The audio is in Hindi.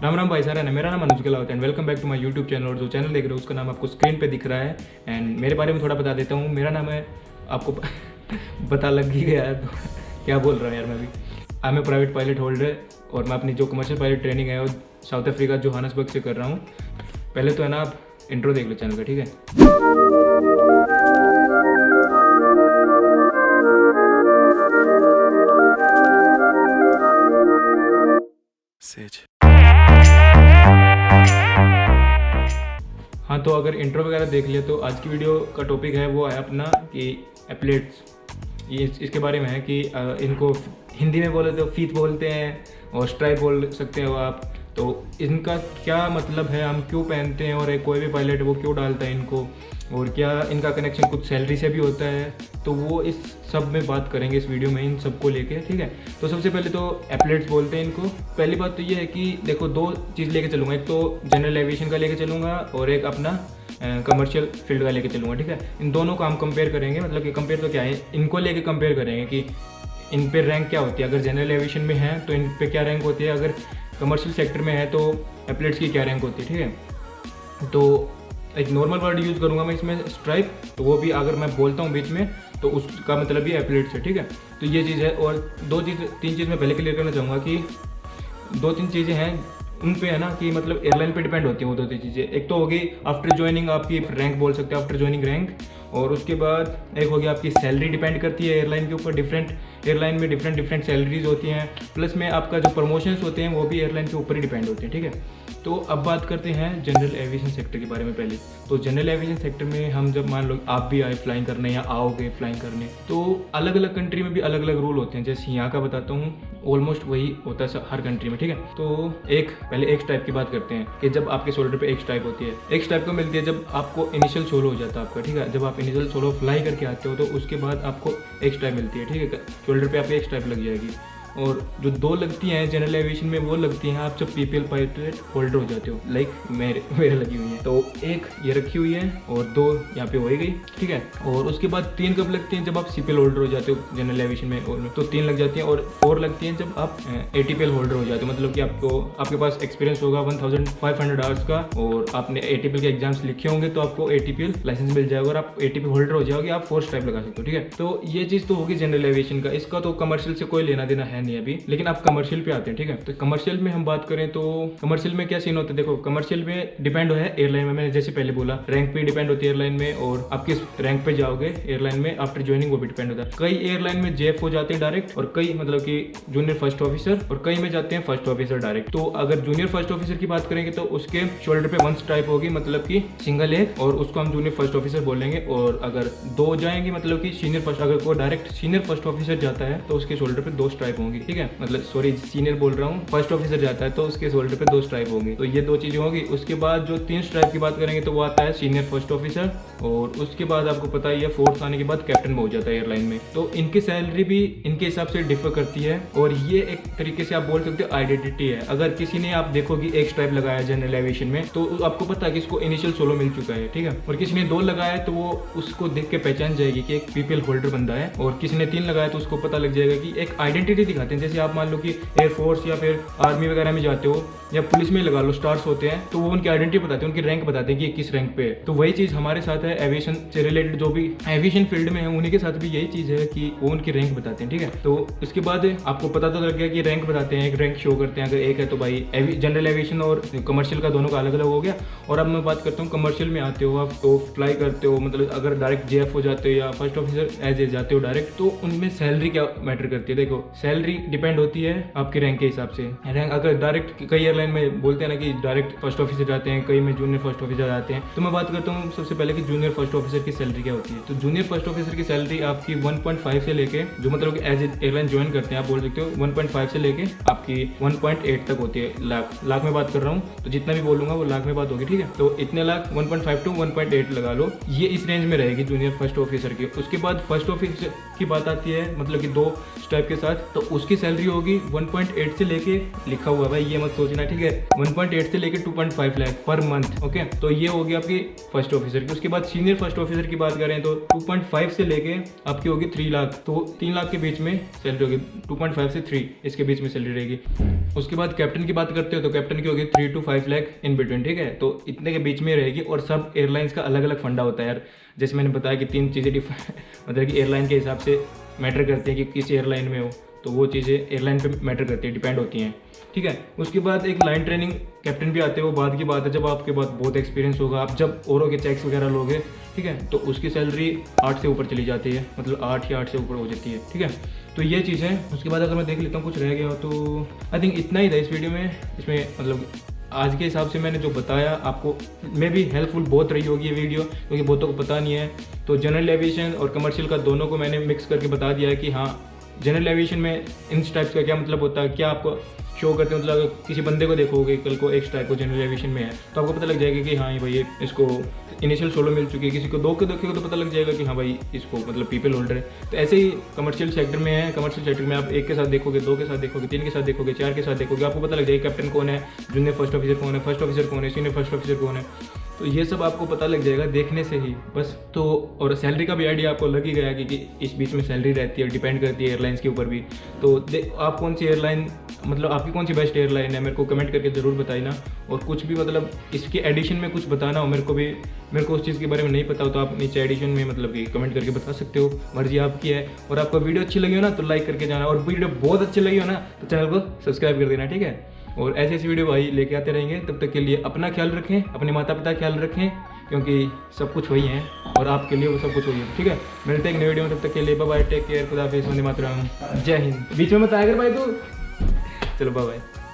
राम राम भाई सारा है, मेरा नाम Anuj Galawat and welcome back to my YouTube channel. और जो चैनल देख रहे हो उसका नाम आपको स्क्रीन पे दिख रहा है। एंड मेरे बारे में थोड़ा बता देता हूँ। मेरा नाम है, आपको पता लग ही गया है तो क्या बोल रहा हूँ यार मैं भी। I am a private pilot holder और मैं अपनी जो कमर्शियल पायलट ट्रेनिंग है वो साउथ अफ्रीका जोहान्सबर्ग से कर रहा हूँ। पहले तो है ना, आप इंट्रो देख लो चैनल का, ठीक है। हाँ, तो अगर इंट्रो वगैरह देख लिया तो आज की वीडियो का टॉपिक है वो है अपना कि एप्लेट्स। ये इसके बारे में है कि इनको हिंदी में बोले तो फीत बोलते हैं और स्ट्राइप बोल सकते हो आप। तो इनका क्या मतलब है, हम क्यों पहनते हैं और एक कोई भी पायलट वो क्यों डालता है इनको, और क्या इनका कनेक्शन कुछ सैलरी से भी होता है, तो वो इस सब में बात करेंगे इस वीडियो में, इन सबको लेके, ठीक है। तो सबसे पहले तो एप्लेट्स बोलते हैं इनको। पहली बात तो ये है कि देखो, दो चीज़ लेके चलूँगा, एक तो जनरल एविएशन का लेके चलूँगा और एक अपना कमर्शियल फील्ड का लेके चलूँगा, ठीक है। इन दोनों का हम कंपेयर करेंगे, मतलब कि कंपेयर तो क्या है, इनको लेके कंपेयर करेंगे कि इन पे रैंक क्या होती है। अगर जनरल एविएशन में है तो इन पे क्या रैंक होती है, अगर कमर्शियल सेक्टर में है तो एप्लेट्स की क्या रैंक होती है, ठीक है। तो एक नॉर्मल वर्ड यूज़ करूँगा मैं इसमें, स्ट्राइप, तो वो भी अगर मैं बोलता हूँ बीच में तो उसका मतलब भी एप्लेट्स है, ठीक है। तो ये चीज़ है। और तीन चीज़ मैं पहले क्लियर करना चाहूँगा कि दो तीन चीज़ें हैं उन पे है ना, कि मतलब एयरलाइन पे डिपेंड होती हैं वो दो तीन चीज़ें। एक तो होगी आफ्टर ज्वाइनिंग आपकी रैंक, बोल सकते हैं आफ्टर ज्वाइनिंग रैंक। और उसके बाद एक होगी आपकी सैलरी, डिपेंड करती है एयरलाइन के ऊपर। डिफरेंट एयरलाइन में डिफरेंट सैलरीज होती हैं, प्लस में आपका जो प्रमोशंस होते हैं वो भी एयरलाइन के ऊपर ही डिपेंड होते हैं, ठीक है। तो अब बात करते हैं जनरल एविएशन सेक्टर के बारे में। पहले तो जनरल एविएशन सेक्टर में हम जब मान लो आप भी आए फ्लाइंग करने या आओगे फ्लाइंग करने, तो अलग अलग कंट्री में भी अलग अलग रूल होते हैं। जैसे यहाँ का बताता हूँ, ऑलमोस्ट वही होता है हर कंट्री में, ठीक है। तो पहले एक स्ट्राइप की बात करते हैं कि जब आपके शोल्डर पे एक स्ट्राइप होती है, एक स्ट्राइप को मिलती है जब आपको इनिशियल सोलो हो जाता है आपका, ठीक है। जब आप इनिशियल सोलो फ्लाई करके आते हो तो उसके बाद आपको एक स्ट्राइप मिलती है, ठीक है। शोल्डर पे आपको एक स्ट्राइप लग जाएगी। और जो दो लगती हैं जनरल एविएशन में, वो लगती हैं आप जब पीपीएल पायलट होल्डर हो जाते हो, लाइक मेरे लगी हुई है। तो एक ये रखी हुई है और दो यहाँ पे हो ही गई, ठीक है। और उसके बाद तीन कब लगती हैं, जब आप सीपीएल होल्डर हो जाते हो जनरल एविएशन में, तो तीन लग जाती हैं। और 4 लगती हैं जब आप एटीपीएल होल्डर हो जाते हो, मतलब कि आपके पास एक्सपीरियंस होगा 1500 आवर्स का और आपने एटीपीएल के एग्जाम्स लिखे होंगे तो आपको एटीपीएल लाइसेंस मिल जाएगा और आप एटीपीएल होल्डर हो जाओगे, आप 4 स्ट्राइप लगा सकते हो, ठीक है। तो ये चीज़ तो होगी जनरल एविएशन का। इसका तो कमर्शियल से कोई लेना देना है नहीं अभी, लेकिन आप कमर्शियल पे आते हैं, ठीक है। तो कमर्शियल में हम बात करें तो कमर्शियल में क्या सीन होता है, देखो कमर्शियल में डिपेंड है एयरलाइन में, मैंने जैसे पहले बोला रैंक पे डिपेंड होती है एयरलाइन में, और आप किस रैंक पे जाओगे एयरलाइन में आफ्टर ज्वाइनिंग वो भी डिपेंड होता है। कई एयरलाइन में जेएफ हो जाते हैं डायरेक्ट, और कई मतलब कि जूनियर फर्स्ट ऑफिसर, और कई में जाते हैं फर्स्ट ऑफिसर डायरेक्ट। तो अगर जूनियर फर्स्ट ऑफिसर की बात करेंगे तो उसके शोल्डर पे 1 स्ट्राइप होगी, मतलब कि सिंगल एक, और उसको हम जूनियर फर्स्ट ऑफिसर बोलेंगे। और अगर 2 जाएंगे मतलब कि सीनियर फर्स्ट, अगर कोई डायरेक्ट सीनियर फर्स्ट ऑफिसर जाता है तो उसके शोल्डर पे 2 स्ट्राइप होंगी, ठीक है। मतलब सॉरी, सीनियर बोल रहा हूँ, फर्स्ट ऑफिसर जाता है तो उसके शोल्डर पे 2 स्ट्राइप होंगी। तो ये 2 चीजें होगी। उसके बाद जो 3 स्ट्राइप की बात करेंगे तो वो आता है सीनियर फर्स्ट ऑफिसर, और उसके बाद आपको पता ही है 4th आने के बाद कैप्टन हो जाता है एयरलाइन में। तो इनकी सैलरी भी इनके हिसाब से डिफर करती है, और ये एक तरीके से आप बोल सकते हो आइडेंटिटी है। अगर किसी ने, आप देखोगे एक स्ट्राइप लगाया जनरल एविएशन में तो आपको पता है कि इसको इनिशियल सोलो मिल चुका है, ठीक है। और किसी ने 2 लगाया है तो वो उसको देख के पहचान जाएगी कि एक पीपीएल होल्डर बंदा है, और किसी ने 3 लगाया तो उसको पता लग जाएगा कि एक आइडेंटिटी दिखाते हैं। जैसे आप मान लो कि एयरफोर्स या फिर आर्मी वगैरह में जाते हो या पुलिस में लगा लो, स्टार्स होते हैं, तो वो उनकी आइडेंटिटी बताते हैं, उनकी रैंक बताते हैं कि किस रैंक पे है। तो वही चीज़ हमारे साथ है एविएशन से रिलेटेड, जो भी एविएशन फील्ड में है उन्हीं के साथ भी यही चीज़ है कि वो उनकी रैंक बताते हैं, ठीक है। तो उसके बाद आपको पता तो लग गया कि रैंक बताते हैं, एक रैंक शो करते हैं। अगर एक है तो भाई जनरल एविएशन और कमर्शियल का दोनों का अलग अलग हो गया। और अब मैं बात करता हूँ कमर्शियल में आते हो आप, तो फ्लाई करते हो, मतलब अगर डायरेक्ट जेएफ हो जाते हो या फर्स्ट ऑफिसर एज ए जाते हो डायरेक्ट, तो उनमें सैलरी क्या मैटर करती है। देखो सैलरी डिपेंड होती है आपकी रैंक के हिसाब से। रैंक अगर डायरेक्ट, कई एयरलाइन में बोलते हैं ना कि डायरेक्ट फर्स्ट ऑफिसर जाते हैं, कई में जूनियर फर्स्ट ऑफिसर जाते हैं। तो मैं बात करता हूँ सबसे पहले कि जूनियर फर्स्ट ऑफिसर की सैलरी क्या होती है। तो जूनियर फर्स्ट ऑफिसर की सैलरी आपकी 1.5 से लेके, जो मतलब कि एज एयरलाइन ज्वाइन करते हैं आप बोल सकते हो, 1.5 से लेके आपकी 1.8 तक होती है। लाख में बात कर रहा हूँ, तो जितना भी बोलूंगा वो लाख में बात होगी, ठीक है। तो इतने लाख 1.5 to 1.8 लगा लो, ये इस रेंज में रहेगी जूनियर फर्स्ट ऑफिसर की। उसके बाद फर्स्ट ऑफिसर की बात आती है, मतलब कि 2 स्ट्राइप के साथ, तो उसकी सैलरी होगी 1.8 से लेके, लिखा हुआ भाई ये मत सोचना, ठीक है, 1.8 से लेके 2.5 लाख पर मंथ। ओके, तो ये होगी आपकी फर्स्ट ऑफिसर की। उसके बाद सीनियर फर्स्ट ऑफिसर की बात करें तो 2.5 से लेके आपकी होगी 3 लाख, तो 3 लाख के बीच में सैलरी होगी, 2.5 से 3 इसके बीच में सैलरी रहेगी। उसके बाद कैप्टन की बात करते हो तो कैप्टन की होगी 3 to 5 लाख इन बिटवीन, ठीक है, तो इतने के बीच में रहेगी। और सब एयरलाइंस का अलग अलग फंडा होता है यार, जैसे मैंने बताया कि 3 चीज़ें मतलब कि एयरलाइन के हिसाब से मैटर करते हैं कि किस एयरलाइन में हो, तो वो चीज़ें एयरलाइन पे मैटर करती है, डिपेंड होती हैं, ठीक है। उसके बाद एक लाइन ट्रेनिंग कैप्टन भी आते हैं, वो बाद की बात है, जब आपके पास बहुत एक्सपीरियंस होगा, आप जब औरों के चेक्स वगैरह लोगे, ठीक है, तो उसकी सैलरी 8 से ऊपर चली जाती है, मतलब 8 या 8 से ऊपर हो जाती है, ठीक है। तो ये चीज़ें। उसके बाद अगर मैं देख लेता हूँ कुछ रह गया हो तो आई थिंक इतना ही था इस वीडियो में। इसमें मतलब आज के हिसाब से मैंने जो बताया आपको मे भी हेल्पफुल बहुत रही होगी ये वीडियो, क्योंकि बहुतों को पता नहीं है। तो जनरल एविएशन और कमर्शियल का दोनों को मैंने मिक्स करके बता दिया है कि हाँ, जनरल एविएशन में इन टाइप्स का क्या मतलब होता है, क्या आपको शो करते हैं, मतलब अगर किसी बंदे को देखोगे कल को एक टाइप को जनरल एविएशन में है तो आपको पता लग जाएगा कि हाँ भाई इसको इनिशियल सोलो मिल चुकी है, किसी को 2 के देखेगा तो पता लग जाएगा कि हाँ भाई इसको मतलब पीपल होल्डर है। तो ऐसे ही कमर्शियल सेक्टर में है, कमर्शियल सेक्टर में आप 1 के साथ देखोगे, 2 के साथ देखोगे, 3 के साथ देखोगे, 4 के साथ देखोगे, आपको पता लग जाएगा कैप्टन कौन है, जूनियर फर्स्ट ऑफिसर कौन है, फर्स्ट ऑफिसर कौन है, सीनियर फर्स्ट ऑफिसर कौन है, तो ये सब आपको पता लग जाएगा देखने से ही बस। तो और सैलरी का भी आइडिया आपको लग ही गया कि इस बीच में सैलरी रहती है, डिपेंड करती है एयरलाइंस के ऊपर भी। तो आप कौन सी एयरलाइन, मतलब आपकी कौन सी बेस्ट एयरलाइन है, मेरे को कमेंट करके ज़रूर बताइना। और कुछ भी मतलब इसके एडिशन में कुछ बताना हो, मेरे को उस चीज़ के बारे में नहीं पता हो तो आप नीचे एडिशन में मतलब कि कमेंट करके बता सकते हो, मर्जी आपकी है। और आपको वीडियो अच्छी लगी हो ना तो लाइक करके जाना, और वीडियो बहुत अच्छी लगी हो ना तो चैनल को सब्सक्राइब कर देना, ठीक है। और ऐसी ऐसी वीडियो भाई लेके आते रहेंगे, तब तक के लिए अपना ख्याल रखें, अपने माता पिता का ख्याल रखें, क्योंकि सब कुछ वही है और आपके लिए वो सब कुछ वही है, ठीक है। मिलते हैं एक नई वीडियो में, तब तक के लिए बाय बाय, टेक केयर, खुदा हाफिज़, वंदे मातरम, जय हिंद। बीच में मत आया कर भाई तू, चलो बाय बाय।